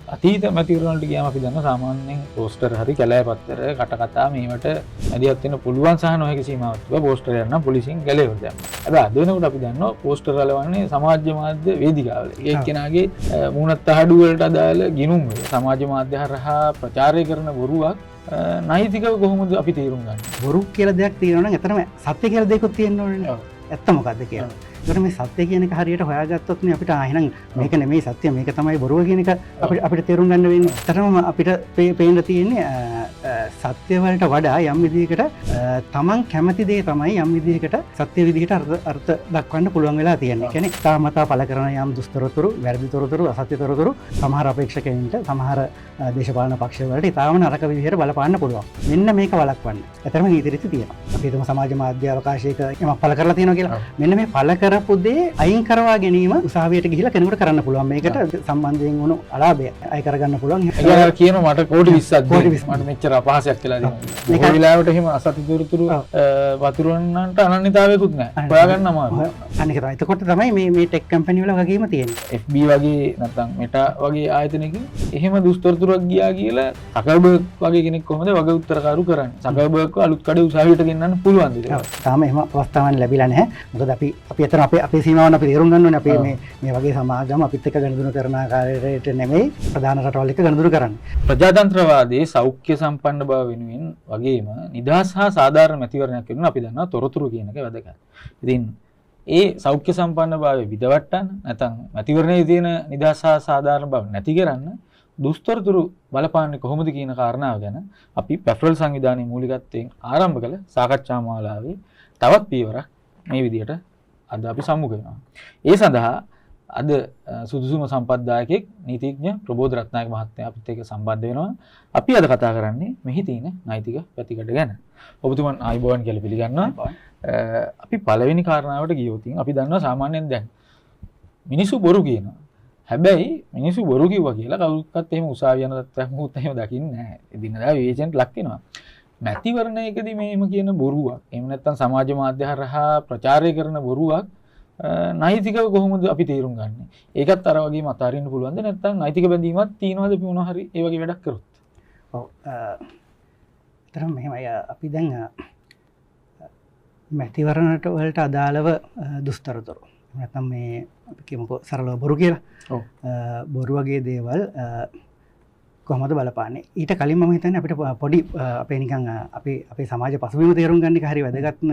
අතීත මැතිවරණවලට ගියාම අපි දන්නවා සාමාන්‍යයෙන් පෝස්ටර් හරි කැලෑ පත්තර කටකතා මේවට මැදිහත් වෙන්න පුළුවන් සහ නොහැකි සීමාවක් තිබ්බා. පෝස්ටර් යන නම් පොලිසියෙන් ගැලවෙන්න දැම්මා. හැබැයි අද වෙනකොට අපි දන්නවා පෝස්ටර් වලවන්නේ සමාජ මාධ්‍ය වේදිකාවල. ඒක කෙනාගේ මූණත් අහඩු වලට අදාළ ගිණුම් වල සමාජ මාධ්‍ය හරහා ප්‍රචාරය කරන බොරුවක් නෛතිකව කොහොමද අපි තේරුම් ගන්නේ? බොරු කියලා දෙයක් තියෙනවා නම් එතරම් සත්‍ය කියලා දෙයක්ත් තියෙන්න ඕනේ. ඇත්ත මොකද්ද කියලා. ඒකට මේ සත්‍ය කියන එක හරියට හොයාගත්තොත් නේ අපිට එහෙනම් මේක නෙමෙයි සත්‍ය මේක තමයි බොරුව කියන එක අපිට තේරුම් ගන්න වෙන්නේ. ඇත්තටම අපිට පේන්න තියෙන්නේ සත්‍ය වලට වඩා යම් විදිහකට තමන් කැමති දේ තමයි යම් විදිහකට සත්‍ය විදිහට අර්ථ දක්වන්න පුළුවන් වෙලා තියෙන්නේ. කියන්නේ තාමතා පළ කරන යම් දුස්තරතුරු, වැරදි තොරතුරු, අසත්‍ය තොරතුරු සමහර අපේක්ෂකයින්ට සමහර දේශපාලන පක්ෂ වලට තාම නරක විදිහට බලපාන්න පුළුවන්. මෙන්න මේක වළක්වන්න. ඇත්තටම නීති රීති තියෙනවා. අපි හිතමු සමාජ මාධ්‍ය අවකාශයක යමක් පළ කරලා තියෙනවා කියලා. මෙන්න මේ පළ කරපු දේ අයින් කරවා ගැනීම උසාවියට ගිහිලා කෙනෙකුට කරන්න පුළුවන්. මේකට සම්බන්ධයෙන් වුණු අලාභය අය කරගන්න පුළුවන්. ඒක කියනවා මට කෝටි 20ක් මට මෙච්චර අපහාසයක් කියලා දෙනවා. මේ වෙලාවට එහෙම අසත්‍ය තොරතුරු වතුරන්නන්ට අනන්‍යතාවයකුත් නැහැ. හොයාගන්න අමාරුයි. අනික තමයි. එතකොට තමයි මේ ටෙක් කම්පැනි වල වගේම තියෙන්නේ. FB වගේ නැත්නම් Meta වගේ ආයතනකින් එහෙම දුස්තරතුරක් ගියා කියලා සකර්බර්ග් වගේ කෙනෙක් කොහොමද වගේ උත්තරකාරු කරන්නේ? සකර්බර්ග්ව අලුත් කඩේ උසාවියට ගෙන්නන්න පුළුවන්ද කියලා. තාම එහෙම අවස්ථාවක් ලැබිලා නැහැ. මොකද අපි අතන අපේ සීමාවන් අපි තේරුම් ගන්න ඕනේ. අපි මේ වගේ සමාජම අපිත් එක්ක ගනුදෙනු කරන ආකාරයට නෙමෙයි ප්‍රධාන රටවල් එක්ක ගනුදෙනු කරන්නේ. ප්‍රජාතන්ත්‍රවාදී සෞඛ්‍ය සම්පන්න බව වෙනුවෙන් වගේම නිදහස් හා සාධාරණ මැතිවරණයක් වෙනුවෙන් අපි දන්නවා තොරතුරු කියන එක වැදගත්. ඉතින් ඒ සෞඛ්‍ය සම්පන්න භාවය විදවට්ටන්න නැත්නම් මැතිවරණයේ තියෙන නිදහස් හා සාධාරණ බව නැති කරන්න දුස්තරතුරු බලපාන්නේ කොහොමද කියන කාරණාව ගැන අපි පැෆරල් සංවිධානයේ මූලිකත්වයෙන් ආරම්භ කළ සාකච්ඡා මාලාවේ තවත් පියවරක් මේ විදිහට අද අපි සම්මුඛ වෙනවා. ඒ සඳහා අද සුදුසුම සම්පත්දායකෙක් නීතිඥ ප්‍රබෝධ රත්නායක මහත්මයා අපිත් එක්ක සම්බන්ධ වෙනවා. අපි අද කතා කරන්නේ මෙහි තියෙන නෛතික පැතිකඩ ගැන. ඔබතුමන් ආයිබෝවන් කියලා පිළිගන්නවා. අපි පළවෙනි කාරණාවට ගියොත් අපි දන්නවා සාමාන්‍යයෙන් දැන් මිනිස්සු බොරු කියනවා. හැබැයි මිනිස්සු බොරු කිව්වා කියලා කවුරුත්වත් එහෙම උසාවිය යන තත්ත්වයක් මොකුත් එහෙම දකින්නේ නැහැ. එදිනදා විවේචනට ලක් වෙනවා. මැතිවරණයකදී මේම කියන බොරුවක් එහෙම නැත්නම් සමාජ මාධ්‍ය හරහා ප්‍රචාරය කරන බොරුවක් නෛතිකව කොහොමද අපි තේරුම් ගන්නෙ? ඒකත් අර වගේම අතාරින්න පුළුවන්ද නැත්නම් නෛතික බැඳීමක් තියනවද අපි මොනවා හරි ඒ වගේ වැඩක් කරොත්? ඔව්. තරම් මෙහෙමයි අපි දැන් මැතිවරණට වලට අදාළව දුස්තරතුරු නැත්නම් මේ අපි කියමුකෝ සරලව බොරු කියලා. ඔව්. බොරු වගේ දේවල් කොහොමද බලපාන්නේ? ඊට කලින් මම හිතන්නේ අපිට පොඩි අපේ නිකන් අපේ සමාජ පසුබිම තේරුම් ගන්න එක හරි වැදගත්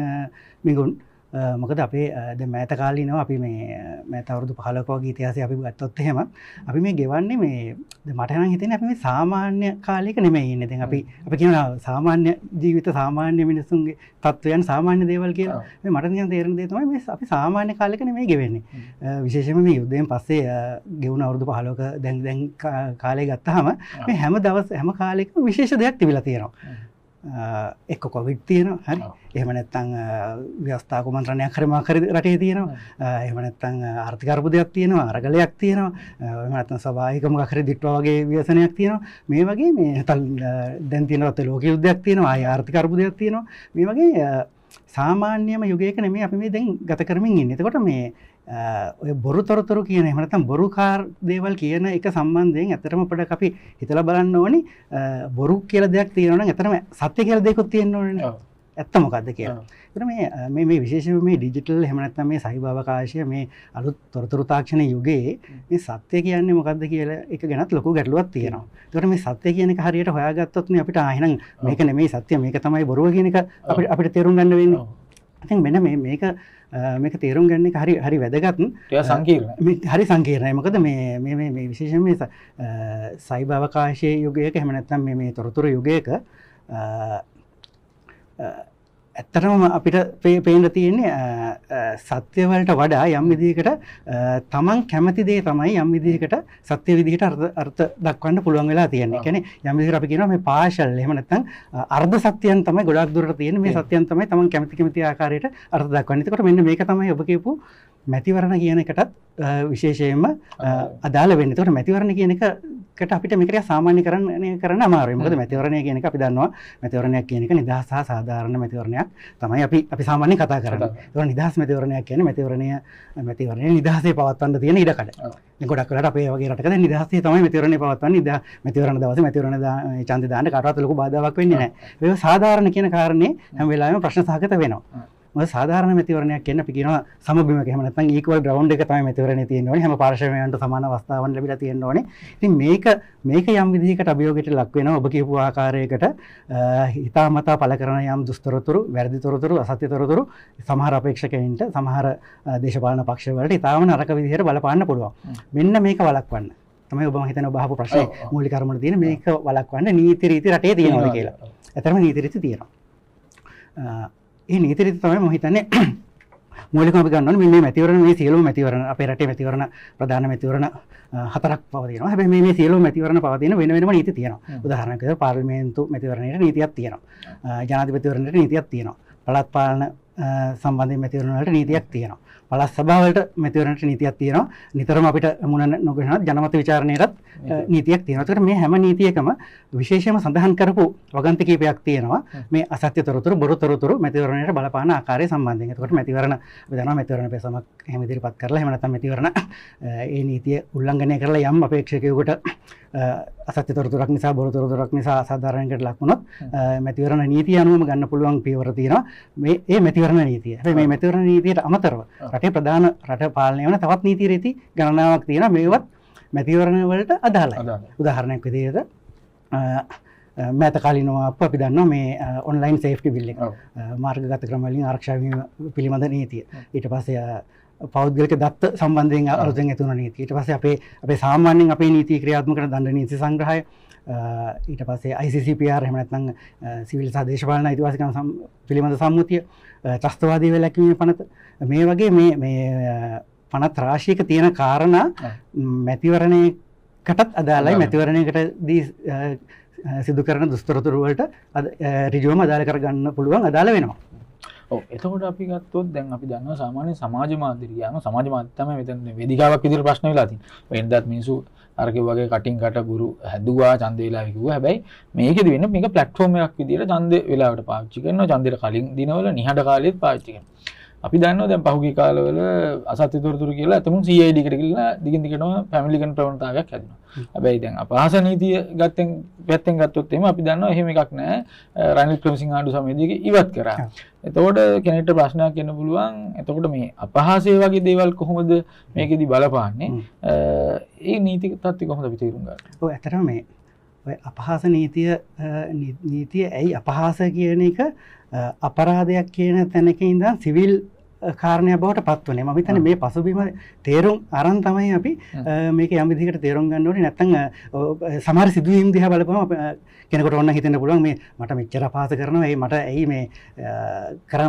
මිගුන්. මොකද අපේ දැන් මෑත කාලීනව අපි මේ මෑත අවුරුදු 15ක වගේ ඉතිහාසය අපි ගත්තොත් එහෙම අපි මේ ගෙවන්නේ මේ දැන් මට නම් හිතෙන්නේ අපි මේ සාමාන්‍ය කාලයක නෙමෙයි ඉන්නේ. දැන් අපි කියනවා සාමාන්‍ය ජීවිත සාමාන්‍ය මිනිසුන්ගේ තත්වයන් සාමාන්‍ය දේවල් කියලා. මේ මට නිකන් තේරෙන දේ තමයි මේ අපි සාමාන්‍ය කාලයක නෙමෙයි ගෙවෙන්නේ. විශේෂයෙන්ම මේ යුද්ධයෙන් පස්සේ ගෙවුන අවුරුදු 15ක දැන් කාලේ ගත්තාම මේ හැම කාලෙකම විශේෂ දෙයක් තිබිලා තියෙනවා. එක්ක කොවිඩ් තියෙනවා හරි එහෙම නැත්නම් ව්‍යවස්ථා කුමන්ත්‍රණයක් හරි මාකර රටේ තියෙනවා එහෙම නැත්නම් ආර්ථික අර්බුදයක් තියෙනවා අරගලයක් තියෙනවා එහෙම නැත්නම් ස්වභාවික මොකක් හරි දිට්ටුව වගේ ව්‍යසනයක් තියෙනවා මේ වගේ මේ දැන් තියෙනවා ලෝක යුද්ධයක් තියෙනවා ආය ආර්ථික අර්බුදයක් තියෙනවා මේ වගේ සාමාන්‍යම යුගයක නෙමෙයි අපි මේ දැන් ගත කරමින් ඉන්නේ. එතකොට මේ ඔය බොරු තොරතුරු කියන එහෙම නැත්නම් බොරුකාර දේවල් කියන එක සම්බන්ධයෙන් ඇත්තටම පොඩක් අපි හිතලා බලන්න ඕනි බොරු කියලා දෙයක් තියෙනවා නම් ඇත්තටම සත්‍ය කියලා දෙයක්ත් තියෙන්න ඕනේ. ඇත්ත මොකද්ද කියලා. ඒතර මේ විශේෂයෙන්ම මේ ඩිජිටල් එහෙම නැත්නම් මේ සයිබර් අවකාශය මේ අලුත් තොරතුරු තාක්ෂණ යුගයේ මේ සත්‍ය කියන්නේ මොකද්ද කියලා එක ගැනත් ලොකු ගැටලුවක් තියෙනවා. ඒකට මේ සත්‍ය කියන එක හරියට හොයාගත්තොත් නේ අපිට එහෙනම් මේක නෙමෙයි සත්‍ය මේක තමයි බොරුව කියන එක අපිට තේරුම් ගන්න වෙන්නේ. ඉතින් මෙන්න මේක තේරුම් ගන්න එක හරි වැදගත්. ඒක සංකීර්ණයි. හරි සංකීර්ණයි. මොකද මේ විශේෂයෙන් මේ සයිබර් අවකාශයේ යුගයක එහෙම නැත්නම් මේ තොරතුරු යුගයක ඇත්තටම අපිට පේන්න තියෙන්නේ සත්‍ය වලට වඩා යම් විදිහකට තමන් කැමති දේ තමයි යම් විදිහකට සත්‍ය විදිහට අර්ථ දක්වන්න පුළුවන් වෙලා තියෙන්නේ. ඒ කියන්නේ යම් විදිහකට අපි කියනවා මේ පාෂල් එහෙම නැත්නම් අර්ධ සත්‍යයන් තමයි ගොඩාක් දුරට තියෙන්නේ. මේ සත්‍යයන් තමයි තමන් කැමති ආකාරයට අර්ථ දක්වන්නේ. ඒකට මෙන්න මේක තමයි ඔබ කියපු මැතිවරණ කියන එකටත් විශේෂයෙන්ම අදාළ වෙන්නේ. ඒකට මැතිවරණ කියන එකට අපිට මේක සාමාන්‍ය කරන්න අමාරුයි. මොකද මැතිවරණය කියන එක අපි දන්නවා මැතිවරණයක් කියන එක නිදහස් සහ සාධාරණ මැතිවරණයක් තමයි අපි සාමාන්‍යයෙන් කතා කරන්නේ. ඒක නිදහස් මැතිවරණයක් කියන්නේ මැතිවරණය නිදහසේ පවත්වන්න තියෙන ඉඩකඩ. දැන් ගොඩක් වෙලාවට අපේ වගේ රටක දැන් නිදහසේ තමයි මැතිවරණය පවත්වන්නේ. මැතිවරණ දවසේ මැතිවරණ ඡන්දය දාන්න කාටවත් ලොකු බාධාවක් වෙන්නේ නැහැ. ඒක සාධාරණ කියන කාරණේ හැම වෙලාවෙම ප්‍රශ්න සහගත වෙනවා. මොකද සාධාරණ මැතිවරණයක් කියන්නේ අපි කියනවා සමබිමක එහෙම නැත්නම් equal ground එක තමයි මැතිවරණේ තියෙන්න ඕනේ. හැම පාර්ශවයන්ට සමාන අවස්ථාවන් ලැබිලා තියෙන්න ඕනේ. ඉතින් මේක යම් විදිහකට අභියෝගයට ලක් වෙනවා. ඔබ කියපු ආකාරයකට හිතාමතා පළ කරන යම් දුස්තරතුරු, වැරදි තොරතුරු, අසත්‍ය තොරතුරු සමහර අපේක්ෂකයින්ට, සමහර දේශපාලන පක්ෂ වලට ඊටාම නරක විදිහට බලපාන්න පුළුවන්. මෙන්න මේක වළක්වන්න තමයි ඔබ මම හිතන්නේ ඔබ අහපු ප්‍රශ්නේ මූලික කර්මවල තියෙන මේක වළක්වන්න නීති රීති රටේ තියෙනවා කියලා. ඇත්තටම නීති රීති තියෙනවා. ඒ නීති රීති තමයි මම හිතන්නේ මූලිකව අපි ගන්න ඕනේ. මේ මැතිවරණ මේ සියලුම මැතිවරණ අපේ රටේ මැතිවරණ ප්‍රධාන මැතිවරණ 4ක් පවතිනවා. හැබැයි මේ සියලුම මැතිවරණ පවතින වෙන වෙනම නීති තියෙනවා. උදාහරණයක් විදිහට පාර්ලිමේන්තු මැතිවරණයට නීතියක් තියෙනවා. ජනාධිපතිවරණයට නීතියක් තියෙනවා. පළාත් පාලන සම්බන්ධයෙන් මැතිවරණ වලට නීතියක් තියෙනවා. පළාත් සභාව වලට මැතිවරණට නීතියක් තියෙනවා. නිතරම අපිට මුණ නොගෙනනත් ජනමත විචාරණයටත් නීතියක් තියෙනවා. ඒකට මේ හැම නීතියකම විශේෂයෙන්ම සඳහන් කරපු වගන්ති කීපයක් තියෙනවා. මේ අසත්‍ය තොරතුරු, බොරු තොරතුරු මැතිවරණයට බලපාන ආකාරය සම්බන්ධයෙන්. එතකොට මැතිවරණ අපි දන්නවා මැතිවරණ පෙසමක් එහෙම ඉදිරිපත් කරලා එහෙම නැත්නම් මැතිවරණ ඒ නීතිය උල්ලංඝනය කරලා යම් අපේක්ෂකයෙකුට අසත්‍ය තොරතුරක් නිසා, බොරු තොරතුරක් නිසා අසාධාරණයකට ලක් වුණොත් මැතිවරණ නීතිය අනුවම ගන්න පුළුවන් පියවර තියෙනවා. මේ මැතිවරණ නීතිය. හැබැයි මේ මැතිවරණ නීතියට අමතරව රටේ ප්‍රධාන රට පාලනය වන තවත් නීති රීති ගණනාවක් තියෙනවා. මේවත් මැතිවරණ වලට අදාළයි. උදාහරණයක් විදිහට මෑත කාලිනව අපි දන්නවා මේ ඔන්ලයින් සේෆ්ටි බිල් එක මාර්ගගත ක්‍රම වලින් ආරක්ෂා වීම පිළිබඳ නීතිය. ඊට පස්සේ පෞද්ගලික දත්ත සම්බන්ධයෙන් අලුතෙන් ඇතුණු නීති. ඊට පස්සේ අපේ සාමාන්‍යයෙන් අපේ නීති ක්‍රියාත්මක කරන දණ්ඩ නීති සංග්‍රහය. ඊට පස්සේ ICCPR එහෙම නැත්නම් සිවිල් සහ දේශපාලන අයිතිවාසිකම් පිළිබඳ සම්මුතිය, ත්‍රස්තවාදී වැළැක්වීමේ පනත, මේ වගේ මේ පනත් රාශියක තියෙන කාරණා මැතිවරණයකටත් අදාළයි. මැතිවරණයකටදී සිදු කරන දුස්තරතුරු වලට ඍජුවම අදාළ කරගන්න පුළුවන්, අදාළ වෙනවා. එතකොට අපි ගත්තොත් දැන් අපි දන්නවා සාමාන්‍ය සමාජ මාධ්‍ය කියනවා සමාජ මාධ්‍ය තමයි මෙතන වේදිකාවක් විදිහට ප්‍රශ්න වෙලා තියෙන්නේ. වෙනදාත් මිනිස්සු අර කිව්වාගේ කටින් කට ගුරු හැදුවා ඡන්ද වෙලාවෙ කිව්වා. හැබැයි මේකෙදි වෙන්නේ මේක ප්ලැට්ෆෝම් එකක් විදිහට ඡන්ද වෙලාවට පාවිච්චි කරනවා. ඡන්දෙට කලින් දිනවල නිහඬ කාලෙත් පාවිච්චි කරනවා. අපි දන්නවා දැන් පහුගිය කාලවල අසත්‍ය තොරතුරු කියලා අතමුන් CID එකට ගිහිල්ලා දිගින් දිගටම ෆැමිලි ගන් ප්‍රවණතාවයක් හැදුනා. හැබැයි දැන් අපහාස නීතිය පැත්තෙන් ගත්තොත් එහෙම අපි දන්නවා එහෙම එකක් නැහැ. රනිල් ක්‍රමසිංහ ආණ්ඩු සමයේදී ඉවත් කරා. එතකොට කෙනෙක්ට ප්‍රශ්නයක් එන්න පුළුවන්. එතකොට මේ අපහාසය වගේ දේවල් කොහොමද මේකෙදි බලපාන්නේ? ඒ නීති තත්ත්වය කොහොමද අපි තේරුම් ගන්නේ? ඔව් ඇත්තටම මේ ඔය අපහාස නීතිය ඇයි අපහාස කියන එක අපරාධයක් කියන තැනක ඉඳන් සිවිල් කාරණයක් බවට පත් වුණේ. මම හිතන්නේ මේ පසුබිම තේරුම් අරන් තමයි අපි මේක යම් විදිහකට තේරුම් ගන්න ඕනේ. නැත්නම් සමහර සිදුවීම් දිහා බලපුවම කෙනෙකුට ඕන හිතෙන්න පුළුවන් මේ මට මෙච්චර අපහාස කරනවා. ඒ මට ඇයි මේ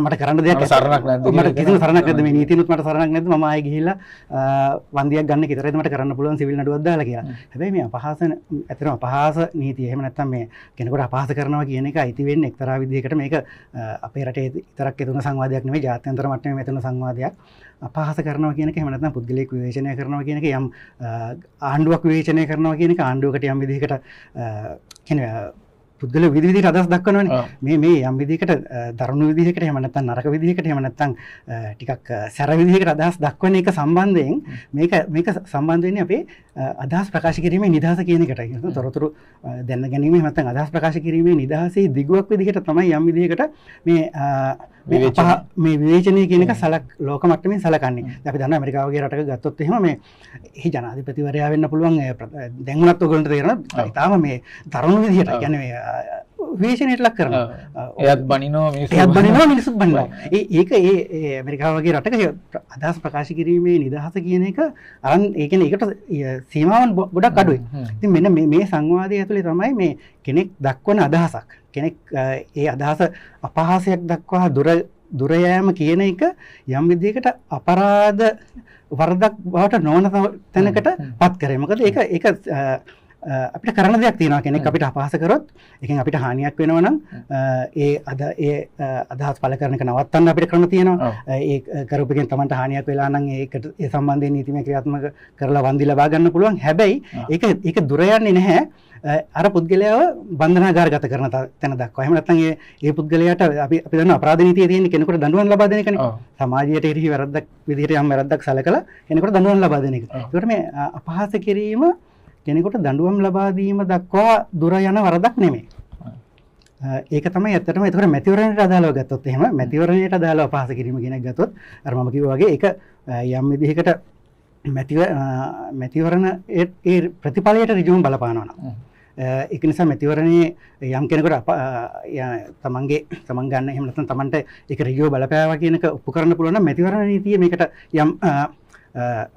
මට කරන්න දෙයක් සරණක් නැද්ද? මට කිසිම සරණක් නැද්ද? මේ නීතියනුත් මට සරණක් නැද්ද? මම ආයෙ ගිහිල්ලා වන්දියක් ගන්න කිතරයිද මට කරන්න පුළුවන් සිවිල් නඩුවක් දාලා කියලා. හැබැයි මේ ඇත්තටම අපහාස නීතිය එහෙම නැත්නම් මේ කෙනෙකුට අපහාස කරනවා කියන එක අයිති වෙන්නේ එක්තරා විදිහකට මේක අපේ රටේ විතරක් එතුන සංවාදයක් නෙමෙයි ජාත්‍යන්තර මට්ටමේ මෙතන සංවාදයක්. අපහාස කරනවා කියන එක එහෙම නැත්නම් පුද්ගලික විවේචනය කරනවා කියන එක යම් ආණ්ඩුවක් විවේචනය කරනවා කියන එක ආණ්ඩුවකට යම් විදිහකට කියන්නේ පුද්ගල විදිහට අදහස් දක්වනවනේ. මේ යම් විදිහකට දරුණු විදිහකට එහෙම නැත්නම් නරක විදිහකට එහෙම නැත්නම් ටිකක් සැර විදිහකට අදහස් දක්වන එක සම්බන්ධයෙන් මේක සම්බන්ධ වෙන්නේ අපේ අදහස් ප්‍රකාශ කිරීමේ නිදහස කියන එකට. තොරතුරු දැන ගැනීම එහෙම නැත්නම් අදහස් ප්‍රකාශ කිරීමේ නිදහසේ දිගුවක් විදිහට තමයි යම් විදිහකට මේ විවේචනය කියන එක ලෝක මට්ටමින් සලකන්නේ. අපි දන්නවා ඇමරිකාව වගේ රටක ගත්තොත් එහෙම මේ ජනාධිපතිවරයා වෙන්න පුළුවන් දැන් උනත් ඔයගොල්ලන්ට තේරෙනවා. ඊටාම මේ තරුණ විදිහට කියන්නේ විවේචනයට ලක් කරනවා. එයත් බනිනවා මිනිස්සුත් බනිනවා. ඒක ඇමරිකාව වගේ රටක අදහස් ප්‍රකාශ කිරීමේ නිදහස කියන එක අරන් ඒ කියන්නේ ඒකට සීමාවන් ගොඩක් අඩුයි. ඉතින් මෙන්න මේ සංවාදය ඇතුලේ තමයි මේ කෙනෙක් දක්වන අදහසක්. කෙනෙක් ඒ අදහස අපහාසයක් දක්වා දුර යෑම කියන එක යම් විදිහකට අපරාධ වරදක් බවට නොවන තැනකට පත් කරේ. මොකද ඒක අපිට කරන දෙයක් තියෙනවා කෙනෙක් අපිට අපහාස කරොත් එකෙන් අපිට හානියක් වෙනවා නම් ඒ අදහස් පළ කරන එක නවත්තන්න අපිට ක්‍රම තියෙනවා. ඒ කරපු එකෙන් Tamanට හානියක් වෙලා නම් ඒකට ඒ සම්බන්ධයෙන් නීතිමය ක්‍රියාත්මක කරලා වන්දි ලබා ගන්න පුළුවන්. හැබැයි ඒක දුර යන්නේ නැහැ. අර පුද්ගලයාව බන්ධනාගාරගත කරන තැන දක්වා. එහෙම නැත්නම් ඒ පුද්ගලයාට අපි දන්න අපරාධ නීතියේ තියෙන කෙනෙකුට දඬුවම් ලබා දෙන එකනේ. සමාජයට එරෙහි වැරද්දක් විදිහට යම් වැරද්දක් සලකලා කෙනෙකුට දඬුවම් ලබා දෙන එක. ඒකට මේ අපහාස කිරීම කෙනෙකුට දඬුවම් ලබා දීම දක්වා දුර යන වරදක් නෙමෙයි. ඒක තමයි ඇත්තටම ඒකට මැතිවරණයට අදාළව ගත්තොත් එහෙම මැතිවරණයට අදාළව අපහාස කිරීම කියන එක ගත්තොත් අර මම කිව්වා වගේ ඒක යම් විදිහකට මැතිවරණ ඒ ප්‍රතිඵලයට ඍජුවම බලපානවා නම් ඒක නිසා මැතිවරණයේ යම් කෙනෙකුට තමන් ගන්න එහෙම නැත්නම් තමන්ට ඒක ඍජුව බලපෑවා කියන එක ඔප්පු කරන්න පුළුවන් නම් මැතිවරණ නීතිය මේකට යම්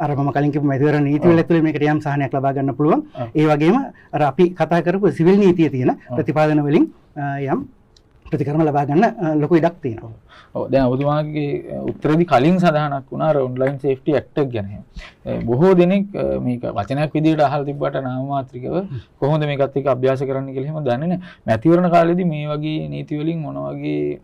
අර මම කලින් කිව්ව මැතිවරණ නීතිවල ඇතුලේ මේකට යම් සහනයක් ලබා ගන්න පුළුවන්. ඒ වගේම අර අපි කතා කරපු සිවිල් නීතියේ තියෙන ප්‍රතිපාදන වලින් යම් ප්‍රතිකර්ම ලබා ගන්න ලොකු ඉඩක් තියෙනවා. ඔව් දැන් ඔබතුමාගේ උත්තරේදී කලින් සඳහනක් වුණා අර ඔන්ලයින් සේෆ්ටි ඇක්ට් එක ගැන. බොහෝ දෙනෙක් මේක වචනයක් විදිහට අහලා තිබ්බට නාම මාත්‍රිකව කොහොමද මේකත් එක්ක අභ්‍යාස කරන්න කියලා එහෙම දන්නේ නැහැ. මැතිවරණ කාලේදී මේ වගේ නීති වලින් මොන වගේ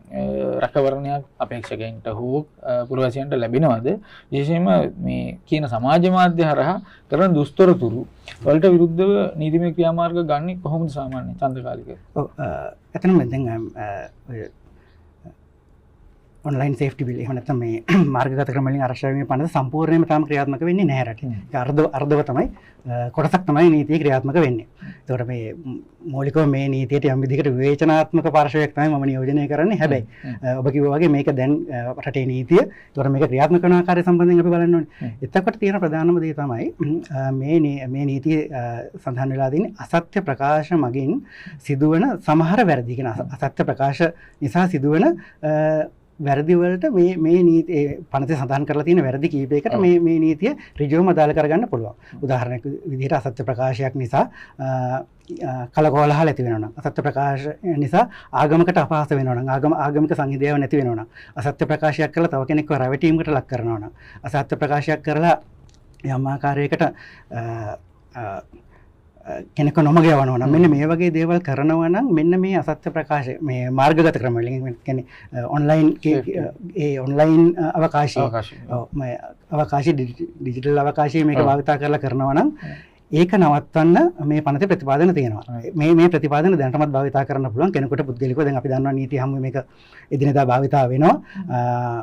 රැකවරණයක් අපේක්ෂකයන්ට හෝ පුරවැසියන්ට ලැබෙනවද? විශේෂයෙන්ම මේ කියන සමාජ මාධ්‍ය හරහා කරන දුස්තරතුරු වලට විරුද්ධව නීතිමය ක්‍රියාමාර්ග ගන්නේ කොහොමද සාමාන්‍ය චන්ද්‍රකාලික? ඔව් එතනම දැන් ඔන්ලයින් සේෆ්ටි බිල් එහෙම නැත්නම් මේ මාර්ගගත ක්‍රම වලින් ආරක්ෂා වීමේ පනත සම්පූර්ණයෙන්ම තාම ක්‍රියාත්මක වෙන්නේ නැහැ රටේ. ඒක අර්ධව තමයි කොටසක් තමයි නීතිය ක්‍රියාත්මක වෙන්නේ. ඒතකොට මේ මූලිකව මේ නීතියට යම් විදිහකට විවේචනාත්මක පාර්ශවයක් තමයි මම නියෝජනය කරන්නේ. හැබැයි ඔබ කිව්වා වගේ මේක දැන් රටේ නීතිය. ඒතකොට මේක ක්‍රියාත්මක කරන ආකාරය සම්බන්ධයෙන් අපි බලන්න ඕනේ. එතකොට තියෙන ප්‍රධානම දේ තමයි මේ නීතිය සඳහන් වෙලා තියෙන්නේ අසත්‍ය ප්‍රකාශ මගින් සිදුවන සමහර වැරදි. කියන අසත්‍ය ප්‍රකාශ නිසා සිදුවන වැරදි වලට මේ නීතිය පනතේ සඳහන් කරලා තියෙන වැරදි කීපයකට මේ නීතිය ඍජුවම අදාළ කරගන්න පුළුවන්. උදාහරණයක් විදිහට අසත්‍ය ප්‍රකාශයක් නිසා කලකෝලහල ඇති වෙනවා නම්, අසත්‍ය ප්‍රකාශ නිසා ආගමකට අපහාස වෙනවා නම්, ආගමික සංහිඳියාව නැති වෙනවා නම්, අසත්‍ය ප්‍රකාශයක් කරලා තව කෙනෙක්ව රැවටීමකට ලක් කරනවා නම්, අසත්‍ය ප්‍රකාශයක් කරලා යම් ආකාරයකට කෙනෙක් නොමග යවනවා නම් මෙන්න මේ වගේ දේවල් කරනවා නම් මෙන්න මේ අසත්‍ය ප්‍රකාශ මේ මාර්ගගත ක්‍රම වලින් කියන්නේ ඔන්ලයින් ඔන්ලයින් අවකාශය ඩිජිටල් අවකාශය මේක භාවිතා කරලා කරනවා නම් ඒක නවත්තන්න මේ පනතේ ප්‍රතිපාදන තියෙනවා. මේ ප්‍රතිපාදන දැනටමත් භාවිතා කරන්න පුළුවන් කෙනෙකුට පුද්ගලිකව. දැන් අපි දන්නවා නීති හැම මේක එදිනෙදා භාවිතා වෙනවා.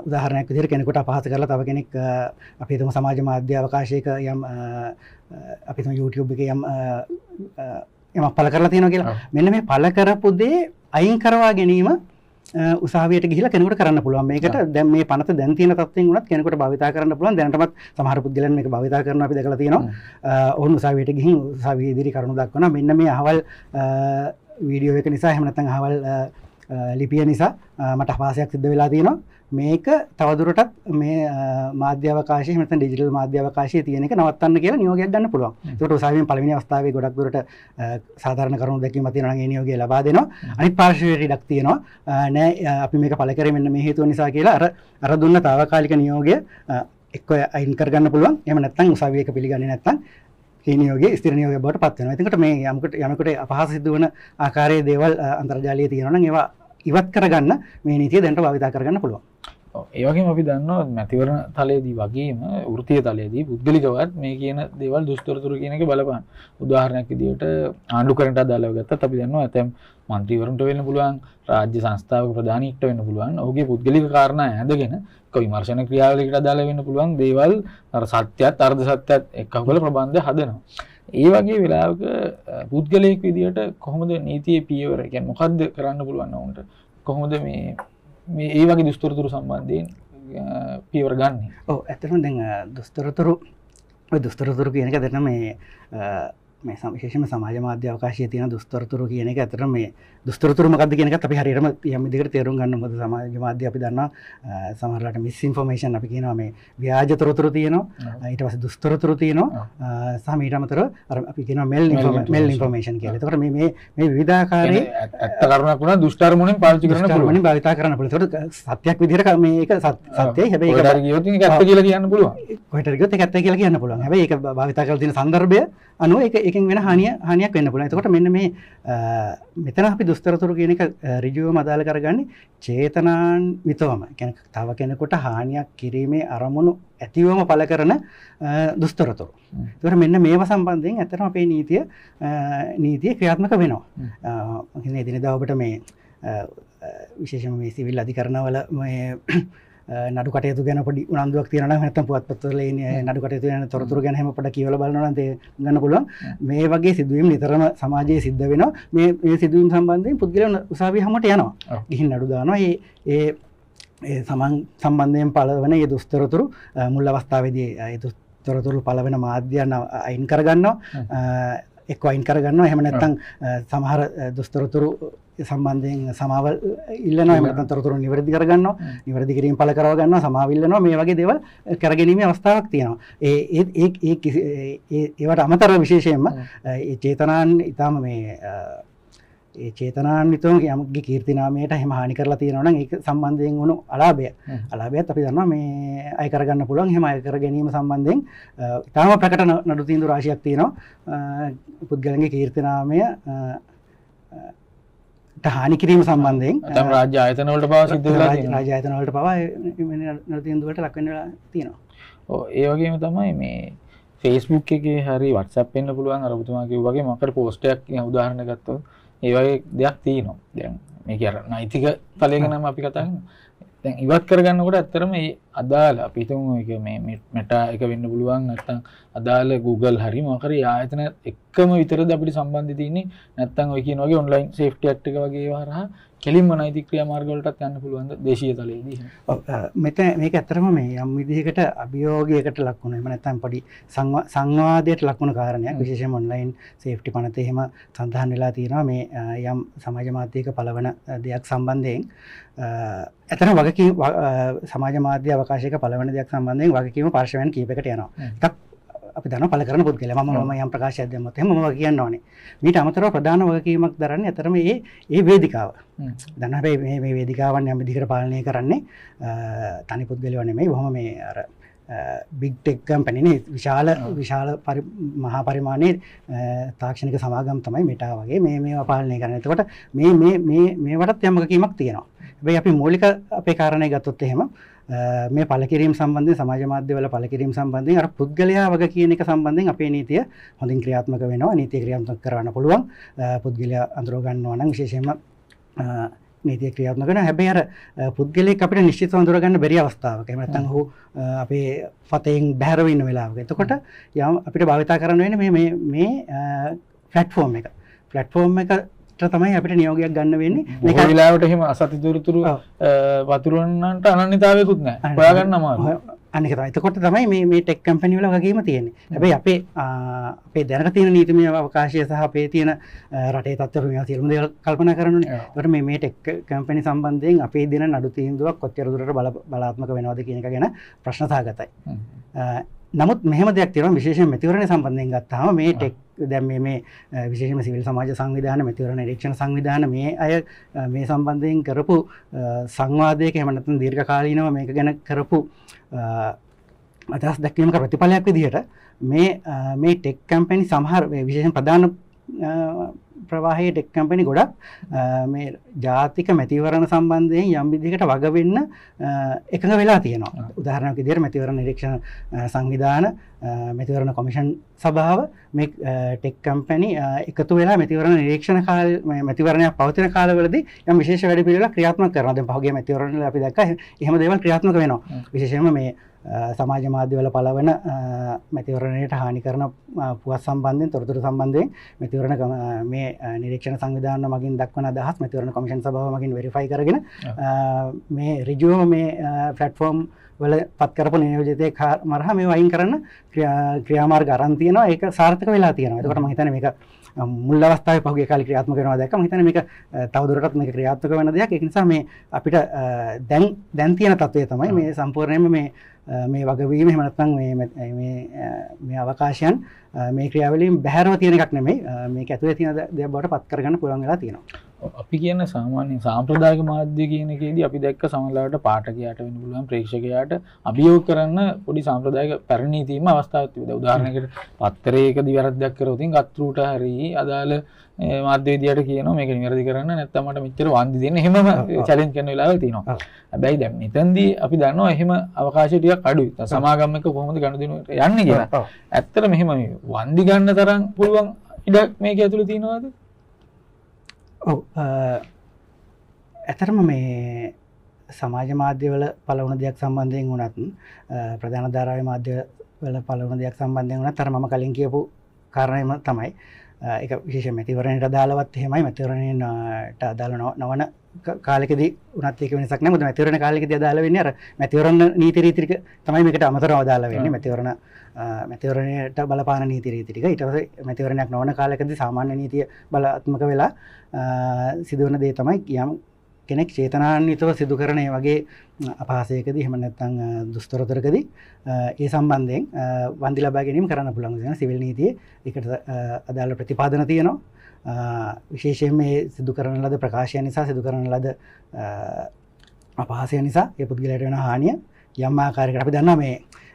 උදාහරණයක් විදිහට කෙනෙකුට අපහාස කරලා තව කෙනෙක් අපි හිතමු සමාජ මාධ්‍ය අවකාශයක යම් අපි හිතමු YouTube එකේ යම් පළ කරලා තියෙනවා කියලා. මෙන්න මේ පළ කරපු දේ අයින් කරවා ගැනීම උසාවියට ගිහිලා කෙනෙකුට කරන්න පුළුවන්. මේකට දැන් මේ පනත දැන් තියෙන තත්ත්වෙන් උනත් කෙනෙකුට භාවිතා කරන්න පුළුවන්. දැනටමත් සමහර පුද්ගලයන් මේක භාවිතා කරනවා අපි දැකලා තියෙනවා. ඔවුන් උසාවියට ගිහින් උසාවිය ඉදිරි කරුණු දක්වනවා. මෙන්න මේ අහවල් වීඩියෝ එක නිසා එහෙම නැත්නම් අහවල් ලිපිය නිසා මට අපහාසයක් සිද්ධ වෙලා තියෙනවා. මේක තවදුරටත් මේ මාධ්‍ය අවකාශයේ නැත්නම් ඩිජිටල් මාධ්‍ය අවකාශයේ තියෙන එක නවත්තන්න කියලා නියෝගයක් ගන්න පුළුවන්. ඒකට උසාවියෙන් පළවෙනි අවස්ථාවේ ගොඩක් දුරට සාධාරණ කරුණු දැකීමක් තියෙනවා නම් ඒ නියෝගය ලබා දෙනවා. අනිත් පාර්ශවයේ ඉඩක් තියෙනවා. නෑ අපි මේක පළ කරේ මෙන්න මේ හේතුව නිසා කියලා අර දුන්න తాවකාලික නියෝගය එක්ක අයින් කරගන්න පුළුවන්. එහෙම නැත්නම් උසාවිය එක පිළිගන්නේ නැත්නම් ඒ නියෝගයේ ස්ථිර නියෝගයක් බවට පත් වෙනවා. එතකොට මේ යමකට අපහාස සිදු වන ආකාරයේ දේවල් අන්තර්ජාලයේ තියෙනවා නම් ඒවා ඉවත් කරගන්න මේ නීතිය දැනට භාවිතා කරගන්න පුළුවන්. ඒ වගේම අපි දන්නවා මැතිවරණ තලයේදී වගේම වෘත්තීය තලයේදී පුද්ගලිකවත් මේ කියන දේවල් දුෂ්කරතුරු කියන එක බලපාන. උදාහරණයක් විදිහට ආණ්ඩුකරණයට අදාළව ගත්තත් අපි දන්නවා ඇතැම් മന്ത്രിවරුන්ට වෙන්න පුළුවන්, රාජ්‍ය සංස්ථාවක ප්‍රධානීන්ට වෙන්න පුළුවන්. ඔහුගේ පුද්ගලික කාරණා ඇඳගෙන විමර්ශන ක්‍රියාවලියකට අදාළ වෙන්න පුළුවන් දේවල් අර සත්‍යයත් අර්ධ සත්‍යයත් එක්කවල ප්‍රබන්ධ හදනවා. ඒ වගේ වෙලාවක පුද්ගලයෙක් විදිහට කොහොමද නීතියේ පියවර කියන්නේ මොකද්ද කරන්න පුළුවන් වුන්ට? කොහොමද මේ ඒ වගේ දුෂ්කරතුරු සම්බන්ධයෙන් පියවර ගන්න? ඔව් ඇත්තටම දැන් දුෂ්කරතුරු කියන එක දැන් මේ විශේෂයෙන්ම සමාජ මාධ්‍ය අවකාශයේ තියෙන දුෂ්කරතුරු කියන එක ඇත්තටම මේ දුෂ්කරතුරු මොකක්ද කියන එකත් අපි හරියටම යම් විදිහකට තේරුම් ගන්න ඕනේ. සමාජ මාධ්‍ය අපි දන්නවා සමහරවිට මිස් ඉන්ෆර්මේෂන් අපි කියනවා මේ ව්‍යාජ තොරතුරු තියෙනවා. ඊට පස්සේ දුෂ්කරතුරු තියෙනවා. සහ ඊට අමතරව අර අපි කියනවා මෙල් ඉන්ෆර්මේෂන් කියලා. ඒකට මේ විවිධාකාරයේ ඇත්ත කරුණක් වුණා දුෂ්කර්මණයෙන් පාවිච්චි කරන්න පුළුවන්. භාවිතා කරන්න පුළුවන්. ඒකට සත්‍යයක් විදිහට මේක සත්‍යයි. හැබැයි ඒක ගියොත් ඒක ඇත්ත කියලා කියන්න පුළුවන්. කොහෙට ගියොත් ඒක ඇත්ත කියලා කියන්න පුළුවන්. හැබැයි ඒක භාවිතා කරලා තියෙන සන්දර්භය අනුව ඒක ඒකෙන් වෙන හානියක් වෙන්න පුළුවන්. එතකොට මෙන්න මේ මෙතන අපි දුස්තරතුරු කියන එක ඍජුවම අදාළ කරගන්නේ චේතනාන්විතවම. කියන්නේ තව කෙනෙකුට හානියක් කිරීමේ අරමුණු ඇතිවම පළ කරන දුස්තරතුරු. ඒතකොට මෙන්න මේවා සම්බන්ධයෙන් ඇත්තටම අපේ නීතිය ක්‍රියාත්මක වෙනවා. කියන්නේ එදිනෙදා ඔබට මේ විශේෂයෙන්ම මේ සිවිල් අධිකරණවල මේ නඩු කටයුතු ගැන පොඩි උනන්දුවක් තියෙනවා නම් නැත්නම් පුවත්පත්වල ඉන්නේ නඩු කටයුතු ගැන තොරතුරු ගැන හැම පොඩක් කියවලා බලනවා නම් තේරුම් ගන්න පුළුවන් මේ වගේ සිදුවීම් නිතරම සමාජයේ සිද්ධ වෙනවා මේ සිදුවීම් සම්බන්ධයෙන් පුද්ගලයන් උසාවිය හැමෝට යනවා ගිහින් නඩු දානවා ඒ සම්බන්ධයෙන් පළවන මේ දුස්තරතුරු මුල් අවස්ථාවේදී ඒ දුස්තරතුරු පළවෙන මාධ්‍යයන් අයින් කරගන්නවා එක්ක අයින් කරගන්නවා එහෙම නැත්නම් සමහර දුස්තරතුරු සම්බන්ධයෙන් සමාවල් ඉල්ලනවා එහෙම නැත්නම් තොරතුරු නිවැරදි කරගන්නවා නිවැරදි කිරීම පළ කරව ගන්නවා සමාව ඉල්ලනවා මේ වගේ දේවල් කරගැනීමේ අවස්ථාවක් තියෙනවා ඒවට අමතරව විශේෂයෙන්ම ඒ චේතනාන් ඊටම මේ ඒ චේතනාන්විතවම යම්ගේ කීර්ති නාමයට එහෙම හානි කරලා තියෙනවා නම් ඒක සම්බන්ධයෙන් වුණු අලාභයත් අපි දන්නවා මේ අය කරගන්න පුළුවන් එහෙම අය කර ගැනීම සම්බන්ධයෙන් ඊටම ප්‍රකට නඩු තීන්දුව රාශියක් තියෙනවා පුද්ගලයන්ගේ කීර්ති නාමය හානි කිරීම සම්බන්ධයෙන් තම රාජ්‍ය ආයතන වලට පවා සිද්ධ වෙලා තියෙනවා රාජ්‍ය ආයතන වලට පවා නඩු තීන්දුව වලට ලක් වෙනවා තියෙනවා ඔව් ඒ වගේම තමයි මේ Facebook එකේ හරි WhatsApp වෙන්න පුළුවන් අර ඔබතුමා කිව්වා වගේ මොකක්ද පෝස්ට් එකක් උදාහරණ ගත්තොත් ඒ වගේ දෙයක් තියෙනවා. දැන් මේක අර නෛතික තලය ගැනම අපි කතා කරනවා. දැන් ඉවත් කරගන්නකොට ඇත්තටම මේ අදාළ අපි හිතමු ඒක මේ මෙටා එක වෙන්න පුළුවන් නැත්නම් අදාළ Google හරි මොකක් හරි ආයතන එක්කම විතරද අපිට සම්බන්ධ තියෙන්නේ නැත්නම් ඔය කියන වගේ ඔන්ලයින් සේෆ්ටි ඇක්ට් එක වගේ ඒවා හරහා කෙලින්ම නෛතික ක්‍රියාමාර්ග වලටත් යන්න පුළුවන්ද දේශීය තලයේදී? ඔව් මෙතන මේක ඇත්තටම මේ යම් විදිහකට අභියෝගයකට ලක් වුණා. එහෙම නැත්නම් පොඩි සංවාදයට ලක් වුණ කාරණයක් විශේෂයෙන්ම ඔන්ලයින් සේෆ්ටි පනතේ එහෙම සඳහන් වෙලා තියෙනවා මේ යම් සමාජ මාධ්‍යයක පළවන දෙයක් සම්බන්ධයෙන් ඇතන වගකීම් සමාජ මාධ්‍ය අවකාශයක පළවන දෙයක් සම්බන්ධයෙන් වගකීම පාර්ශවයන් කීපයකට යනවා. එකක් අපි දන්නවා පළ කරන පුද්ගලයා මම යම් ප්‍රකාශයක් දැම්මොත් එහෙම මම කියන්න ඕනේ. මීට අමතරව ප්‍රධාන වගකීමක් දරන්නේ අතරම ඒ වේදිකාව. දැන් අපි මේ වේදිකාවන් යම් විදිහකට පාලනය කරන්නේ තනි පුද්ගලයෝ නෙමෙයි බොහොම මේ අර බිග් ටෙක් කම්පැනිනේ විශාල මහා පරිමාණයේ තාක්ෂණික සමාගම් තමයි මෙටා වගේ මේවා පාලනය කරන්නේ. එතකොට මේවටත් යම් වගකීමක් තියෙනවා. හැබැයි අපි මූලික අපේ කාරණේ ගත්තොත් එහෙම මේ පළකිරීම සම්බන්ධයෙන් සමාජ මාධ්‍යවල පළකිරීම සම්බන්ධයෙන් අර පුද්ගලයා වග කියන එක සම්බන්ධයෙන් අපේ නීතිය හොඳින් ක්‍රියාත්මක වෙනවා. නීතිය ක්‍රියාත්මක කරවන්න පුළුවන්. පුද්ගලයා අඳුර ගන්නවා නම් විශේෂයෙන්ම නීතිය ක්‍රියාත්මක කරනවා. හැබැයි අර පුද්ගලයෙක් අපිට නිශ්චිතව අඳුර ගන්න බැරි අවස්ථාවක. එහෙම නැත්නම් ඔහු අපේ පතෙන් බැහැරව ඉන්න වෙලාවක. එතකොට අපිට භාවිතා කරන්න වෙන්නේ මේ ප්ලැට්ෆෝම් එක. ප්ලැට්ෆෝම් එක තමයි අපිට නියෝගයක් ගන්න වෙන්නේ. මේක විලාවට එහෙම අසතිතුරුතුරු වතුරන්නන්ට අනන්‍යතාවයකුත් නැහැ. හොයාගන්න අමාරුයි. අනික තමයි. එතකොට තමයි මේ ටෙක් කම්පැනි වල වගකීම තියෙන්නේ. හැබැයි අපේ දැනට තියෙන නීතිමය අවකාශය සහ අපේ තියෙන රටේ තත්ත්ව මේවා සියලුම දේවල් කල්පනා කරනෝනේ. ඒකට මේ ටෙක් කම්පැනි සම්බන්ධයෙන් අපේ දෙන නඩු තීන්දුවක් කොච්චර දුරට බලාත්මක වෙනවද කියන එක ගැන ප්‍රශ්න සහගතයි. නමුත් මෙහෙම දෙයක් තියෙනවා විශේෂයෙන් මැතිවරණ සම්බන්ධයෙන් ගත්තාම මේ ටෙක් දැන් මේ විශේෂයෙන්ම සිවිල් සමාජ සංවිධාන මැතිවරණ නිරීක්ෂණ සංවිධාන මේ අය මේ සම්බන්ධයෙන් කරපු සංවාදයක එහෙම නැත්නම් දීර්ඝකාලීනව මේක ගැන කරපු අදහස් දැක්වීමක ප්‍රතිඵලයක් විදිහට මේ ටෙක් කම්පැනි සමහර විශේෂයෙන් ප්‍රධාන ප්‍රවාහයේ ටෙක් කම්පැනි ගොඩක් මේ ජාතික මැතිවරණ සම්බන්ධයෙන් යම් විදිහකට වග වෙන්න එකඟ වෙලා තියෙනවා. උදාහරණයක් විදිහට මැතිවරණ නිරීක්ෂණ සංවිධාන මැතිවරණ කොමිෂන් සභාව මේ ටෙක් කම්පැනි එකතු වෙලා මැතිවරණ නිරීක්ෂණ මැතිවරණයක් පවතින කාලවලදී යම් විශේෂ වැඩපිළිවෙලක් ක්‍රියාත්මක කරනවා. දැන් පහුගිය මැතිවරණවල අපි දැක්කා එහෙම දේවල් ක්‍රියාත්මක වෙනවා. විශේෂයෙන්ම මේ සමාජ මාධ්‍යවල පළවන මැතිවරණයට හානි කරන පුවත් සම්බන්ධයෙන් තොරතුරු සම්බන්ධයෙන් මැතිවරණ මේ නිරීක්ෂණ සංවිධාන මගින් දක්වන අදහස් මැතිවරණ කොමිෂන් සභාව මගින් වෙරිෆයි කරගෙන මේ ඍජුවම මේ ප්ලැට්ෆෝම් වල පත් කරපු නියෝජිතයෙක් මරහා මේ වයින් කරන්න ක්‍රියාමාර්ග අරන් තියෙනවා. ඒක සාර්ථක වෙලා තියෙනවා. එතකොට මම හිතන්නේ මේක මුල් අවස්ථාවේ පහුගිය කාලේ ක්‍රියාත්මක වෙනවා දැක්කම මම හිතන්නේ මේක තවදුරටත් මේක ක්‍රියාත්මක වෙන දෙයක්. ඒක නිසා මේ අපිට දැන් තියෙන තත්ත්වය තමයි මේ සම්පූර්ණයෙන්ම මේ වගවීම එහෙම නැත්නම් මේ අවකාශයන් මේ ක්‍රියාවලියෙන් බැහැරව තියෙන එකක් නෙමෙයි මේක ඇතුලේ තියෙන දේවල් බවට පත් කරගන්න පුළුවන් වෙලා තියෙනවා. අපි කියන සාමාන්‍ය සාම්ප්‍රදායික මාධ්‍ය කියන එකේදී අපි දැක්ක සමහරවිට පාඨකයාට වෙන්න පුළුවන් ප්‍රේක්ෂකයාට අභියෝග කරන්න පොඩි සාම්ප්‍රදායික පැරණි තීම අවස්ථාවක් තිබුණා. උදාහරණයකට පත්තරයකදී වැරද්දක් කරොත් ගත්රුට හරි අදාළ මාධ්‍ය විදියට කියනවා මේක නිවැරදි කරන්න නැත්නම් මට මෙච්චර වන්දි දෙන්න එහෙමම චැලෙන්ජ් කරන වෙලාවල් තියෙනවා. හැබැයි දැන් මෙතනදී අපි දන්නවා එහෙම අවකාශය ටිකක් අඩුයි. සමාගම් එක කොහොමද ගනුදෙනු යන්නේ කියලා. ඇත්තට මෙහෙම වන්දි ගන්න තරම් පුළුවන් ඉඩක් මේක ඇතුළේ තියෙනවද? ඔව් ඇතරම මේ සමාජ මාධ්‍යවල පළවුණ දෙයක් සම්බන්ධයෙන් වුණත් ප්‍රධාන ධාරාවේ මාධ්‍යවල පළවුණ දෙයක් සම්බන්ධයෙන් වුණත් අර මම කලින් කියපු කාරණේම තමයි ඒක විශේෂයෙන් මැතිවරණයට අදාළවත් එහෙමයි මැතිවරණයට අදාළ නොවන කාලෙකදී උනත් ඒක වෙනසක් නැහැ මොකද මැතිවරණ කාලෙකදී අදාළ වෙන්නේ අර මැතිවරණ නීති රීති ටික තමයි මේකට අමතරව අදාළ වෙන්නේ මැතිවරණයට බලපාන නීති රීති ටික ඊට පස්සේ මැතිවරණයක් නොවන කාලෙකදී සාමාන්‍ය නීතිය බලාත්මක වෙලා සිදුවන දේ තමයි යම් කෙනෙක් චේතනාන්විතව සිදු කරන ඒ වගේ අපහාසයකදී එහෙම නැත්නම් දුස්තරතරකදී ඒ සම්බන්ධයෙන් වන්දි ලබා ගැනීම කරන්න පුළුවන් වෙන සිවිල් නීතියේ ඒකට අදාළ ප්‍රතිපාදන තියෙනවා විශේෂයෙන් මේ සිදු කරන ලද ප්‍රකාශය නිසා සිදු කරන ලද අපහාසය නිසා ඒ පුද්ගලයාට වෙන හානිය යම් ආකාරයකට අපි දන්නවා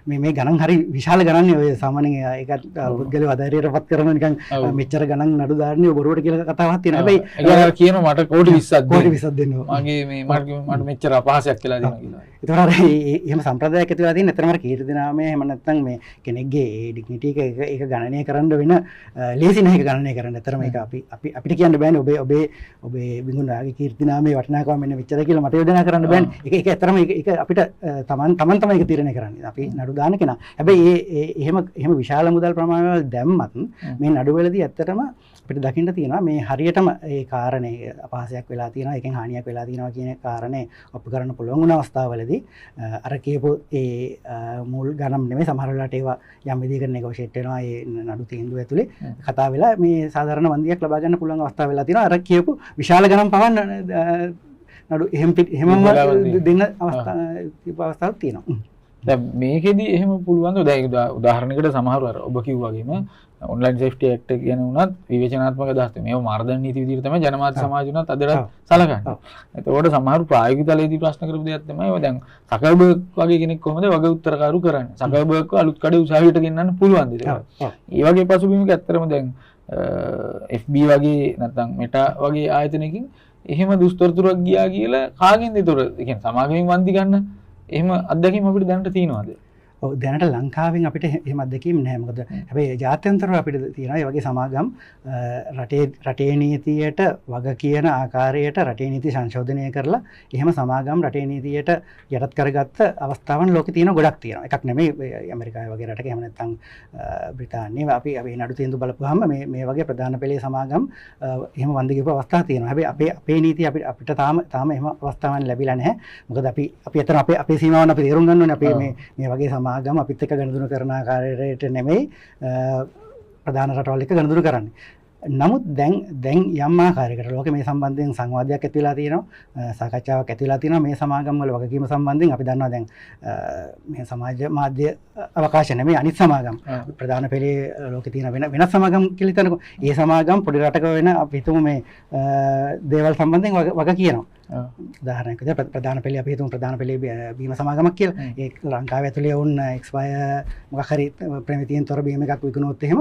මේ ගණන් හරි විශාල ගණන් ඔය සාමාන්‍යයෙන් ඒකත් පුද්ගලයා අධෛර්යයටපත් කරන නිකන් මෙච්චර ගණන් නඩු දාන්නේ බොරුවට කියලා කතාවක් තියෙනවා. හැබැයි ඒක කියනවා මට කෝටි 20ක් දෙනවා. මගේ මේ මට මෙච්චර අපහාසයක් කියලා දෙනවා කියලා. ඒතර අර එහෙම සම්ප්‍රදායක් ඇති වෙලා තියෙන ඇත්තටම අර කීර්තිනාමය එහෙම නැත්නම් මේ කෙනෙක්ගේ ඒ ඩිග්නිටි එක ඒක ගණනය කරන්න වෙන ලේසි නැහැ ඒක ගණනය කරන්න. ඇත්තටම ඒක අපිට කියන්න බෑනේ ඔබේ බිඳුනාගේ කීර්තිනාමයේ වටිනාකම මෙන්න මෙච්චර කියලා මට යෝජනා කරන්න බෑනේ. ඒක ඇත්තටම ඒක අපිට තමන් තමයි ඒක තීරණය කරන්නේ. අපි නඩු දාන කෙනා. හැබැයි එහෙම විශාල මුදල් ප්‍රමාණවල දැම්මත් මේ නඩුවලදී ඇත්තටම අපිට දකින්න තියෙනවා මේ හරියටම ඒ කාරණේ අපහාසයක් වෙලා තියෙනවා ඒකෙන් හානියක් වෙලා තියෙනවා කියන කාරණේ ඔප්පු කරන්න පුළුවන් වුණ අවස්ථාවලදී අර කියපු ඒ මුල් ගණන් නෙමෙයි සමහර වෙලාවට ඒවා යම් විදිහකට නෙගෝෂিয়েට් වෙනවා ඒ නඩු තීන්දුව ඇතුලේ කතා වෙලා මේ සාධාරණ වන්දියක් ලබා ගන්න පුළුවන් අවස්ථාව වෙලා තියෙනවා අර කියපු විශාල ගණන් පවන්න නඩු එහෙමම දෙන්න අවස්ථාවක් තියෙනවා. දැන් මේකෙදි එහෙම පුළුවන්ද? දැන් උදාහරණයකට සමහරව අර ඔබ කිව්වා වගේම ඔන්ලයින් සේෆ්ටි ඇක්ට් එක ගැන වුණත් විවේචනාත්මක අදහස් මේව මාර්ගදර්ශන නීති විදිහට තමයි ජනමාධ්‍ය සමාජ උනත් අදට සලකන්නේ. එතකොට සමහර ප්‍රායෝගික තලයේදී ප්‍රශ්න කරපු දෙයක් තමයි ඔය දැන් සකර්බර්ග් වගේ කෙනෙක් කොහොමද වගේ උත්තරකාරු කරන්නේ? සකර්බර්ග්ව අලුත් කඩේ උසාවියට ගෙන්නන්න පුළුවන්ද ඒක? ඒ වගේ පසුබිමක ඇත්තටම දැන් FB වගේ නැත්නම් මෙටා වගේ ආයතනයකින් එහෙම දුස්තරතුරක් ගියා කියලා කාගෙන්ද ඒතොර කියන්නේ සමාගමෙන් වන්දි ගන්න එහෙම අත්දැකීම් අපිට දැනට තියෙනවද? ඔව් දැනට ලංකාවෙන් අපිට එහෙම අත්දැකීම් නැහැ. මොකද හැබැයි ජාත්‍යන්තරව අපිට තියෙනවා මේ වගේ සමාගම් රටේ නීතියට වග කියන ආකාරයට රටේ නීති සංශෝධනය කරලා එහෙම සමාගම් රටේ නීතියට යටත් කරගත්ත අවස්ථාවන් ලෝකේ තියෙනවා ගොඩක් තියෙනවා. එකක් නෙමෙයි ඇමරිකාවේ වගේ රටක එහෙම නැත්නම් බ්‍රිතාන්‍යයේ අපි නඩු තීන්දුව බලපුවාම මේ වගේ ප්‍රධාන පෙළේ සමාගම් එහෙම වන්දි ගිහපු අවස්ථා තියෙනවා. හැබැයි අපේ නීතිය අපිට තාම එහෙම අවස්ථාවක් ලැබිලා නැහැ. මොකද අපි අතන අපේ සීමාවන් අපි තේරුම් ගන්න ඕනේ. අපි මේ වගේ සමාගම් අපිත් එක්ක ගනුදෙනු කරන ආකාරයට නෙමෙයි ප්‍රධාන රටවල් එක්ක ගනුදෙනු කරන්නේ. නමුත් දැන් යම් ආකාරයකට ලෝකෙ මේ සම්බන්ධයෙන් සංවාදයක් ඇති වෙලා තියෙනවා සාකච්ඡාවක් ඇති වෙලා තියෙනවා මේ සමාගම් වල වගකීම සම්බන්ධයෙන් අපි දන්නවා දැන් මේ සමාජ මාධ්‍ය අවකාශ නෙමෙයි අනිත් සමාගම් ප්‍රධාන පෙළේ ලෝකෙ තියෙන වෙනස් සමාගම් කියලා හිතනකො ඒ සමාගම් පොඩි රටක වෙන අපි හිතමු මේ දේවල් සම්බන්ධයෙන් වග කියනවා. උදාහරණයක් විදිහට ප්‍රධාන පෙළේ අපි හිතමු ප්‍රධාන පෙළේ බීම සමාගමක් කියලා. ඒ ලංකාවේ ඇතුලේ වුණ එක්ස්පයර් මොකක් හරි ප්‍රමිතියෙන් තොර බීම එකක් විකුණුවොත් එහෙම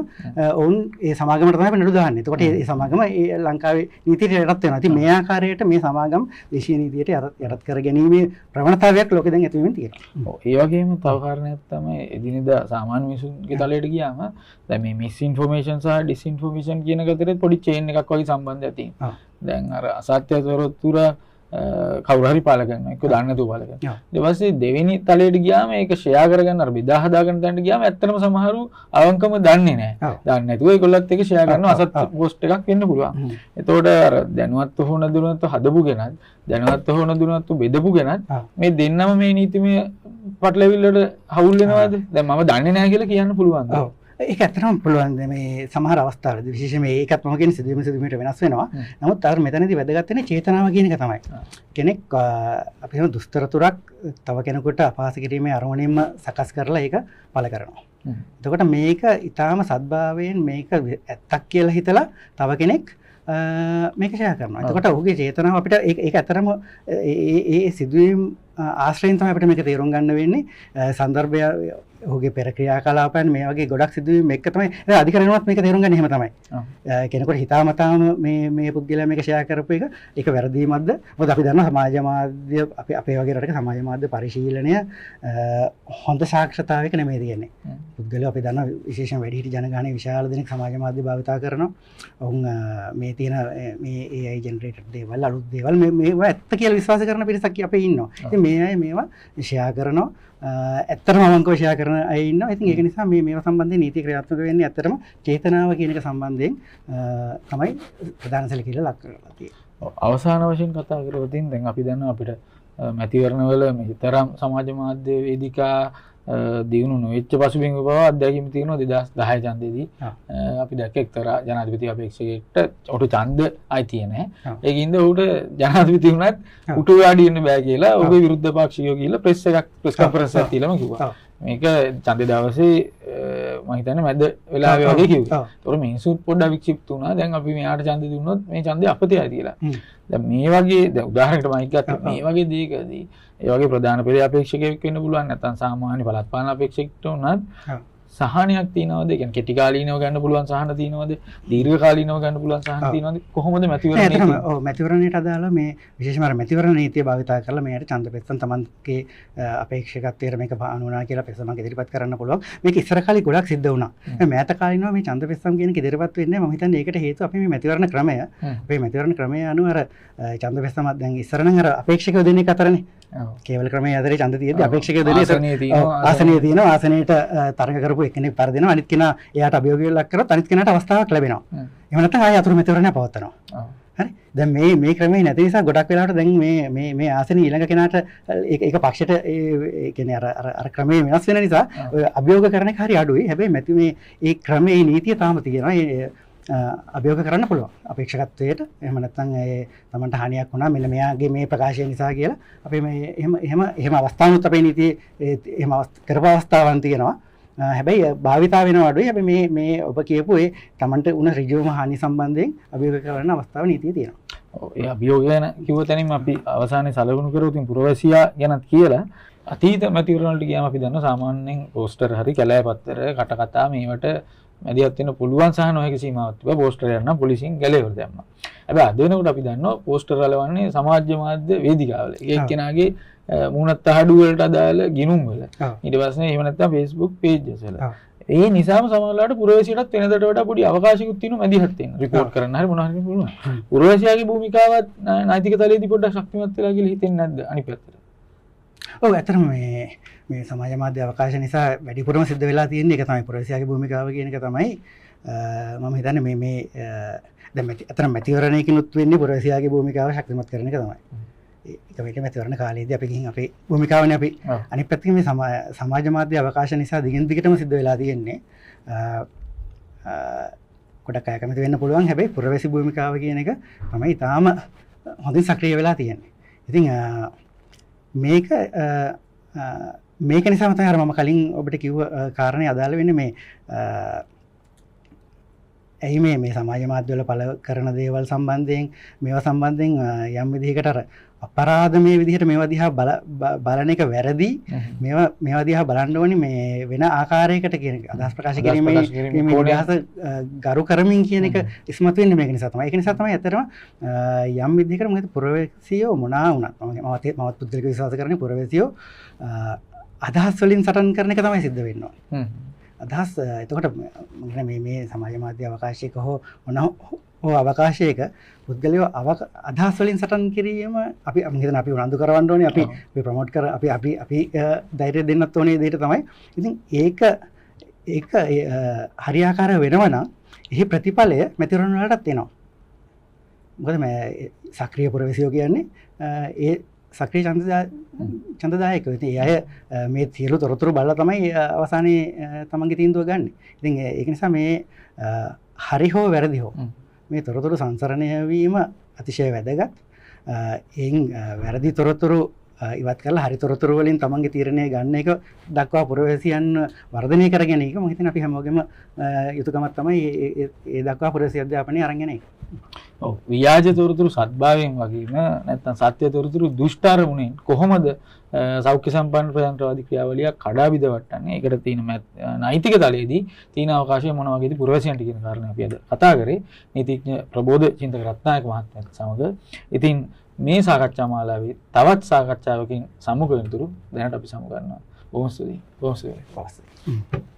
ඔවුන් ඒ සමාගමට තමයි නඩු දාන්නේ. එතකොට ඒ සමාගම ඒ ලංකාවේ නීතියට යටත් වෙනවා. ඉතින් මේ ආකාරයට මේ සමාගම් දේශීය නීතියට යටත් කර ගැනීමේ ප්‍රවණතාවයක් ලෝකෙ දැන් ඇති වෙමින් තියෙනවා. ඔව් ඒ වගේම තව කාරණයක් තමයි එදිනෙදා සාමාන්‍ය මිනිසුන්ගේ තලයට ගියාම දැන් මේ මිස් ඉන්ෆර්මේෂන් සහ ඩිස් ඉන්ෆර්මේෂන් කියන එක අතරේ පොඩි චේන් එකක් වගේ සම්බන්ධයක් තියෙනවා. දැන් අර අසත්‍ය තොරතුර කවුරු හරි පාල කරනවා එක්ක දාන්න නැතුව පාල කරනවා ඊට පස්සේ දෙවෙනි තලයට ගියාම ඒක ෂෙයා කරගන්න අර බෙදා හදාගන්න තැනට ගියාම ඇත්තටම සමහරු අවංකම දන්නේ නැහැ දන්නේ නැතුව ඒගොල්ලොත් එක ෂෙයා කරනවා අසත් පෝස්ට් එකක් වෙන්න පුළුවන් එතකොට අර දැනුවත් හෝ නැදුනත් හදපු කෙනත් දැනුවත් හෝ නැදුනත් බෙදපු කෙනත් මේ දෙන්නම මේ නීතිමය පටලැවිල්ලට හවුල් වෙනවද දැන් මම දන්නේ නැහැ කියලා කියන්න පුළුවන්ද ඒක ඇත්තටම පුළුවන් මේ සමහර අවස්ථාවලදී විශේෂයෙන්ම ඒකත් මම කියන්නේ සිදුවීමට වෙනස් වෙනවා. නමුත් අර මෙතනදී වැදගත් වෙන්නේ චේතනාව කියන එක තමයි. කෙනෙක් අපි හිතමු දුස්තරතුරක් තව කෙනෙකුට අපහාස කිරීමේ අරමුණින්ම සකස් කරලා ඒක පළ කරනවා. එතකොට මේක ඊටාම සද්භාවයෙන් මේක ඇත්තක් කියලා හිතලා තව කෙනෙක් මේක ෂෙයා කරනවා. එතකොට ඔහුගේ චේතනාව අපිට ඒක ඇත්තරම ඒ සිදුවීම් ආශ්‍රයෙන් තමයි අපිට මේක තේරුම් ගන්න වෙන්නේ. සන්දර්භය ඔහුගේ පෙර ක්‍රියාකලාපයන් මේ වගේ ගොඩක් සිදුවීම් එක්ක තමයි අධිකරණවත් මේක තේරුම් ගන්න එහෙම තමයි. කෙනෙකුට හිතාමතාම මේ පුද්ගලයා මේක ෂෙයා කරපු එක ඒක වැරදීමක්ද? මොකද අපි දන්නවා සමාජ මාධ්‍ය අපේ වගේ රටක සමාජ මාධ්‍ය පරිශීලනය හොඳ සාක්ෂරතාවයක නෙමෙයි තියෙන්නේ. පුද්ගලයා අපි දන්නවා විශේෂයෙන් වැඩිහිටි ජනගහනයේ විශාල දෙනෙක් සමාජ මාධ්‍ය භාවිතා කරනවා. ඔවුන් මේ තියෙන මේ AI ජෙනරේටඩ් දේවල් අලුත් දේවල් මේවා ඇත්ත කියලා විශ්වාස කරන පිරිසක් අපේ ඉන්නවා. ඉතින් මේ අය මේවා ෂෙයා කරනවා. ඇත්තටම අවංකව ෂෙයා කරන අය ඉන්නවා. ඉතින් ඒක නිසා මේවා සම්බන්ධයෙන් නීති ක්‍රියාත්මක වෙන්නේ ඇත්තටම චේතනාව කියන එක සම්බන්ධයෙන් තමයි ප්‍රධාන සැලකිල්ල ලක් කරලා තියෙන්නේ. අවසාන වශයෙන් කතා කරලා තියෙන දැන් අපි දන්නවා අපිට මැතිවරණවල මේ තරම් සමාජ මාධ්‍ය වේදිකා දියුණු නොවෙච්ච පසුබිම් බව අත්දැකීම් තියෙනවා 2010 ඡන්දෙදී අපි දැක්ක එක්තරා ජනාධිපති අපේක්ෂකයෙක්ට ඔහුට ඡන්ද අයිතිය නැහැ. ඒකින්ද ඔහුට ජනාධිපති වුණත් උටු වැඩි වෙන්න බෑ කියලා ඔහුගේ විරුද්ධ පක්ෂිකයෝ කියලා ප්‍රෙස් කොන්ෆරන්ස් එකක් තියලාම කිව්වා. මේක ඡන්ද දවසේ මම හිතන්නේ මැද වෙලාවේ වගේ කිව්වා. ඒතකොට මිනිස්සු පොඩ්ඩක් වික්ෂිප්ත වුණා. දැන් අපි මෙයාට ඡන්ද දුන්නොත් මේ ඡන්දය අපතේ කියලා. දැන් මේ වගේ දැන් උදාහරණයකට මම ගත්තා මේ වගේ දෙයකදී ඒ වගේ ප්‍රධාන පෙළේ අපේක්ෂකයෙක් වෙන්න පුළුවන් නැත්නම් සාමාන්‍ය පළාත් පාලන අපේක්ෂකෙක්ට උනත් සහනයක් තියනවද? ඒ කියන්නේ කෙටි කාලීනව ගන්න පුළුවන් සහන තියනවද? දීර්ඝ කාලීනව ගන්න පුළුවන් සහන තියනවද? කොහොමද මැතිවරණයේ? ඔව් මැතිවරණයට අදාළව මේ විශේෂයෙන්ම අර මැතිවරණ නීතිය භාවිතා කරලා මෙයාට ඡන්ද පෙත්තන් තමන්ගේ අපේක්ෂකත්වයට මේක පානුණා කියලා පෙස්සමක් ඉදිරිපත් කරන්න පුළුවන්. මේක ඉස්සර කාලේ ගොඩක් සිද්ධ වුණා. මෑත කාලිනව මේ ඡන්ද පෙත්තම් කියන එක ඉදිරිපත් වෙන්නේ මම හිතන්නේ ඒකට හේතුව අපි මේ මැතිවරණ ක්‍රමය අපේ මැතිවරණ ක්‍රමය අනුව අර ඡන්ද පෙත්තමක් දැන් ඉස්සර නම් අර අපේක්ෂකව දෙන එක අතරනේ. කේවල ක්‍රමයේ ආදරේ ඡන්ද තියෙද්දි අපේක්ෂකව දෙන ආසනයේ තියෙනවා ආසනයට තරඟ කරපු එක්කෙනෙක් පරදිනවා අනිත් කෙනා එයාට අභියෝගයක් ලක් කරොත් අනිත් කෙනාට අවස්ථාවක් ලැබෙනවා. එහෙම නැත්නම් ආයෙ අතුරු මැතිවරණය පවත්වනවා. හරි. දැන් මේ ක්‍රමේ නැති නිසා ගොඩක් වෙලාවට දැන් මේ ආසනයේ ඊළඟ කෙනාට ඒක පක්ෂයට ඒ කියන්නේ අර ක්‍රමේ වෙනස් වෙන නිසා අභියෝග කරන එක හරි අඩුයි. හැබැයි මේ ක්‍රමේ නීතිය තාම තියෙනවා. අභියෝග කරන්න පුළුවන් අපේක්ෂකත්වයට. එහෙම නැත්නම් තමන්ට හානියක් වුණා මෙන්න මෙයාගේ මේ ප්‍රකාශය නිසා කියලා අපි මේ එහෙම අවස්ථානුත් අපේ නීතියේ එහෙම කරපු අවස්ථාවන් තියෙනවා. හැබැයි භාවිතා වෙනවා අඩුයි. හැබැයි මේ ඔබ කියපු ඒ තමන්ට උන ඍජුවම හානි සම්බන්ධයෙන් අභියෝග කරන අවස්ථාව නීතියේ තියෙනවා. ඔව් ඒ අභියෝග ගැන කිව්ව තැනින් අපි අවසානයේ සලකුණු කරොත් පුරවැසියා ගැනත් කියලා අතීත මැතිවරණ වලට ගියාම අපි දන්නවා සාමාන්‍යයෙන් පෝස්ටර් හරි කැලෑ පත්තර කටකතා මේවට මැදිහත් වෙන්න පුළුවන් සහ නොහැකි සීමාවක් තිබ්බා. පෝස්ටර් යන්න පොලිසියෙන් ගැලේවල දැම්මා. හැබැයි අද වෙනකොට අපි දන්නවා පෝස්ටර් වලවන්නේ සමාජ මාධ්‍ය වේදිකාවල. ඒක කෙනාගේ මූණත් අහඩු වලට අදාළ ගිණුම් වල. ඊට පස්සේ එහෙම නැත්නම් Facebook pages වල. ඒ නිසාම සමහරවිට පුරවැසියටත් වෙනදට වඩා පොඩි අවකාශයකුත් තියෙනවා මැදිහත් වෙන්න. රිපෝට් කරන්න හරි මොනවා හරි පුළුවන්. පුරවැසියාගේ භූමිකාවත් නෛතික තලයේදී පොඩ්ඩක් ශක්තිමත් වෙලා කියලා හිතෙන්නේ නැද්ද අනිත් පැත්තට? ඔව් ඇත්තටම මේ සමාජ මාධ්‍ය අවකාශ නිසා වැඩිපුරම සිද්ධ වෙලා තියෙන එක තමයි පුරවැසියාගේ භූමිකාව කියන එක තමයි මම හිතන්නේ මේ දැන් ඇත්තටම මැතිවරණයකිනුත් වෙන්නේ පුරවැසියාගේ භූමිකාව ශක්තිමත් කරන එක තමයි. ඒක මේක මැතිවරණ කාලයේදී අපි ගිහින් අපේ භූමිකාවනේ අපි අනිත් පැත්තකින් මේ සමාජ මාධ්‍ය අවකාශ නිසා දිගින් දිගටම සිද්ධ වෙලා තියෙන්නේ. ගොඩක් අය කැමති වෙන්න පුළුවන්. හැබැයි පුරවැසි භූමිකාව කියන එක තමයි තාම හොඳින් සක්‍රිය වෙලා තියෙන්නේ. ඉතින් මේක නිසා තමයි අර මම කලින් ඔබට කිව්ව කාරණේ අදාළ වෙන්නේ මේ ඇයි මේ සමාජ මාධ්‍යවල පළ කරන දේවල් සම්බන්ධයෙන් මේවා සම්බන්ධයෙන් යම් විදිහකට අර අපරාධමය විදිහට මේවා දිහා බලන එක වැරදි. මේවා දිහා බලන්න ඕනේ මේ වෙන ආකාරයකට කියන එක අදහස් ප්‍රකාශ කිරීමේ නිදහස ගරු කරමින් කියන එක ඉස්මතු වෙන්නේ මේක නිසා තමයි. ඒක නිසා තමයි ඇත්තටම යම් විදිහකට මොකද පුරවැසියෝ මොනවා වුණත් මමත් පුද්ගලික විශ්වාස කරන්නේ පුරවැසියෝ අදහස් වලින් සටන් කරන එක තමයි සිද්ධ වෙන්නේ. අදහස් එතකොට මේ සමාජ මාධ්‍ය අවකාශයක හෝ මොන අවකාශයක පුද්ගලයෝ අදහස් වලින් සටන් කිරීම අපි හිතන අපි උනන්දු කරවන්න ඕනේ අපි ප්‍රොමෝට් කර අපි ධෛර්යය දෙන්නත් ඕනේ දෙයට තමයි. ඉතින් ඒක හරියාකාර වෙනවා නම් එහි ප්‍රතිඵලය මැතිවරණ වලටත් එනවා. මොකද මේ සක්‍රීය පුරවැසියෝ කියන්නේ ඒ සක්‍රීය ඡන්දදායකයෝ. ඉතින් ඒ අය මේ සියලු තොරතුරු බලලා තමයි අවසානයේ තමන්ගේ තීන්දුව ගන්න. ඉතින් ඒක නිසා මේ හරි හෝ වැරදි හෝ මේ තොරතුරු සංසරණය වීම අතිශය වැදගත්. එයින් වැරදි තොරතුරු ඉවත් කරලා හරි තොරතුරු වලින් තමන්ගේ තීරණය ගන්න එක දක්වා පුරවැසියන් වර්ධනය කර ගැනීම මම හිතන්නේ අපි හැමෝගෙම යුතුයකමක් තමයි ඒ දක්වා පුරවැසි අධ්‍යාපනය අරන් යන එක. ඔව් ව්‍යාජ තොරතුරු සත්භාවයෙන් වගේම නැත්නම් සත්‍ය තොරතුරු දුෂ්ටාරමුණෙන් කොහොමද සෞඛ්‍ය සම්පන්න ප්‍රජාතන්ත්‍රවාදී ක්‍රියාවලියක් කඩා බිඳවට්ටන්නේ? ඒකට තියෙන නෛතික තලයේදී තියෙන අවකාශය මොන වගේද පුරවැසියන්ට කියන කාරණා අපි අද කතා කරේ නීතිඥ ප්‍රබෝධ චින්තක රත්නායක මහත්මයාත් සමග. ඉතින් මේ සාකච්ඡා මාලාවේ තවත් සාකච්ඡාවකින් සමුග වෙනතුරු දැනට අපි සමු ගන්නවා. බොහොම ස්තුතියි.